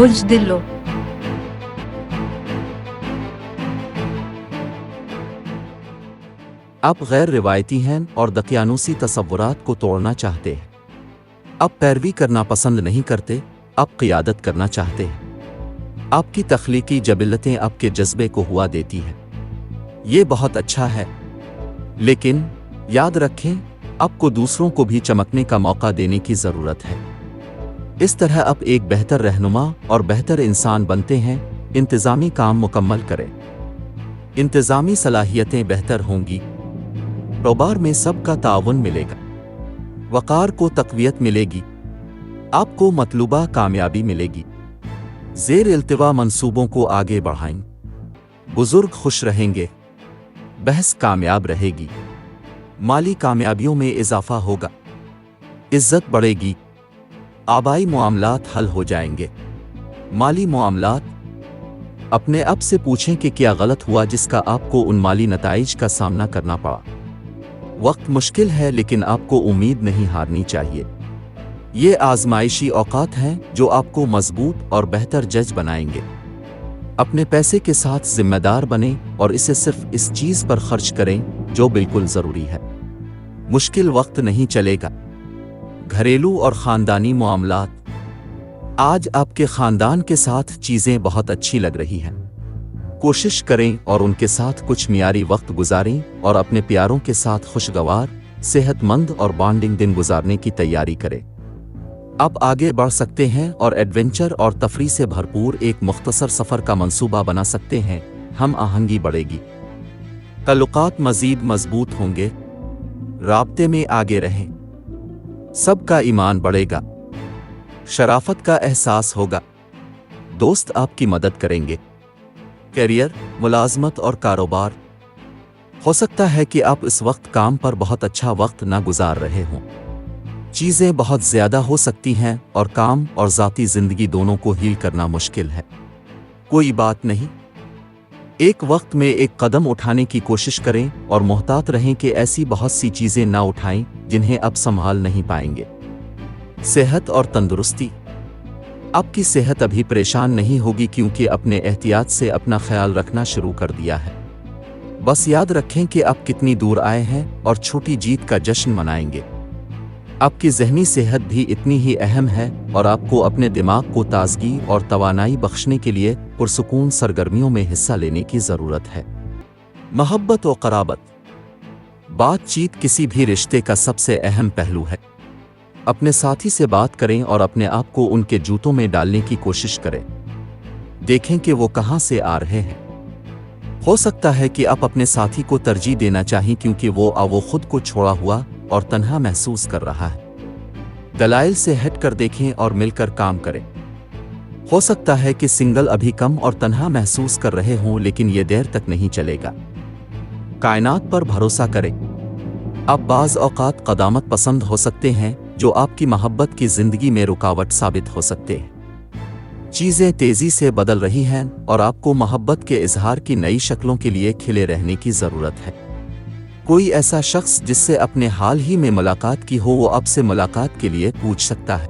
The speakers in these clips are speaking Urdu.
برج دلو، آپ غیر روایتی ہیں اور دقیانوسی تصورات کو توڑنا چاہتے ہیں۔ آپ پیروی کرنا پسند نہیں کرتے، آپ قیادت کرنا چاہتے ہیں۔ آپ کی تخلیقی جبلتیں آپ کے جذبے کو ہوا دیتی ہیں۔ یہ بہت اچھا ہے، لیکن یاد رکھیں آپ کو دوسروں کو بھی چمکنے کا موقع دینے کی ضرورت ہے۔ اس طرح آپ ایک بہتر رہنما اور بہتر انسان بنتے ہیں۔ انتظامی کام مکمل کریں، انتظامی صلاحیتیں بہتر ہوں گی، کاروبار میں سب کا تعاون ملے گا، وقار کو تقویت ملے گی، آپ کو مطلوبہ کامیابی ملے گی۔ زیر التوا منصوبوں کو آگے بڑھائیں، بزرگ خوش رہیں گے، بحث کامیاب رہے گی، مالی کامیابیوں میں اضافہ ہوگا، عزت بڑھے گی، آبائی معاملات حل ہو جائیں گے۔ مالی معاملات، اپنے آپ سے پوچھیں کہ کیا غلط ہوا جس کا آپ کو ان مالی نتائج کا سامنا کرنا پڑا۔ وقت مشکل ہے لیکن آپ کو امید نہیں ہارنی چاہیے۔ یہ آزمائشی اوقات ہیں جو آپ کو مضبوط اور بہتر جج بنائیں گے۔ اپنے پیسے کے ساتھ ذمہ دار بنیں اور اسے صرف اس چیز پر خرچ کریں جو بالکل ضروری ہے۔ مشکل وقت نہیں چلے گا۔ گھریلو اور خاندانی معاملات، آج آپ کے خاندان کے ساتھ چیزیں بہت اچھی لگ رہی ہیں۔ کوشش کریں اور ان کے ساتھ کچھ معیاری وقت گزاریں اور اپنے پیاروں کے ساتھ خوشگوار، صحت مند اور بانڈنگ دن گزارنے کی تیاری کریں۔ آپ آگے بڑھ سکتے ہیں اور ایڈونچر اور تفریح سے بھرپور ایک مختصر سفر کا منصوبہ بنا سکتے ہیں۔ ہم آہنگی بڑھے گی، تعلقات مزید مضبوط ہوں گے، رابطے میں آگے رہیں، سب کا ایمان بڑھے گا، شرافت کا احساس ہوگا، دوست آپ کی مدد کریں گے۔ کیریئر، ملازمت اور کاروبار، ہو سکتا ہے کہ آپ اس وقت کام پر بہت اچھا وقت نہ گزار رہے ہوں۔ چیزیں بہت زیادہ ہو سکتی ہیں اور کام اور ذاتی زندگی دونوں کو ہیل کرنا مشکل ہے۔ کوئی بات نہیں، ایک وقت میں ایک قدم اٹھانے کی کوشش کریں اور محتاط رہیں کہ ایسی بہت سی چیزیں نہ اٹھائیں جنہیں اب سنبھال نہیں پائیں گے۔ صحت اور تندرستی، آپ کی صحت ابھی پریشان نہیں ہوگی کیونکہ اپنے احتیاط سے اپنا خیال رکھنا شروع کر دیا ہے۔ بس یاد رکھیں کہ آپ کتنی دور آئے ہیں اور چھوٹی جیت کا جشن منائیں گے۔ آپ کی ذہنی صحت بھی اتنی ہی اہم ہے اور آپ کو اپنے دماغ کو تازگی اور توانائی بخشنے کے لیے پرسکون سرگرمیوں میں حصہ لینے کی ضرورت ہے۔ محبت و قرابت، بات چیت کسی بھی رشتے کا سب سے اہم پہلو ہے۔ اپنے ساتھی سے بات کریں اور اپنے آپ کو ان کے جوتوں میں ڈالنے کی کوشش کریں۔ دیکھیں کہ وہ کہاں سے آ رہے ہیں۔ ہو سکتا ہے کہ آپ اپنے ساتھی کو ترجیح دینا چاہیں کیونکہ وہ خود کو چھوڑا ہوا اور تنہا محسوس کر رہا ہے۔ دلائل سے ہٹ کر دیکھیں اور مل کر کام کریں۔ ہو سکتا ہے کہ سنگل ابھی کم اور تنہا محسوس کر رہے ہوں لیکن یہ دیر تک نہیں چلے گا۔ کائنات پر بھروسہ کریں۔ آپ بعض اوقات قدامت پسند ہو سکتے ہیں جو آپ کی محبت کی زندگی میں رکاوٹ ثابت ہو سکتے ہیں۔ چیزیں تیزی سے بدل رہی ہیں اور آپ کو محبت کے اظہار کی نئی شکلوں کے لیے کھلے رہنے کی ضرورت ہے۔ کوئی ایسا شخص جس سے اپنے حال ہی میں ملاقات کی ہو وہ آپ سے ملاقات کے لیے پوچھ سکتا ہے۔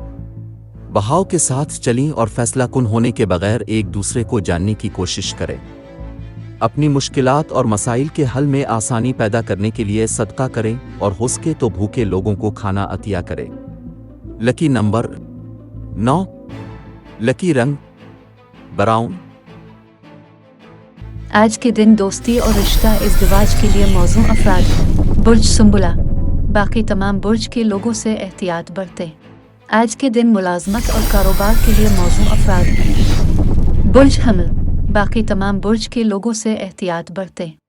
بہاؤ کے ساتھ چلیں اور فیصلہ کن ہونے کے بغیر ایک دوسرے کو جاننے کی کوشش کریں۔ اپنی مشکلات اور مسائل کے حل میں آسانی پیدا کرنے کے لیے صدقہ کریں اور ہو سکے تو بھوکے لوگوں کو کھانا عطیہ کریں۔ لکی نمبر 9، لکی رنگ براؤن۔ آج کے دن دوستی اور رشتہ ازدواج کے لیے موزوں افراد، برج سنبلہ، باقی تمام برج کے لوگوں سے احتیاط برتیں۔ آج کے دن ملازمت اور کاروبار کے لیے موزوں افراد، برج حمل، باقی تمام برج کے لوگوں سے احتیاط برتیں۔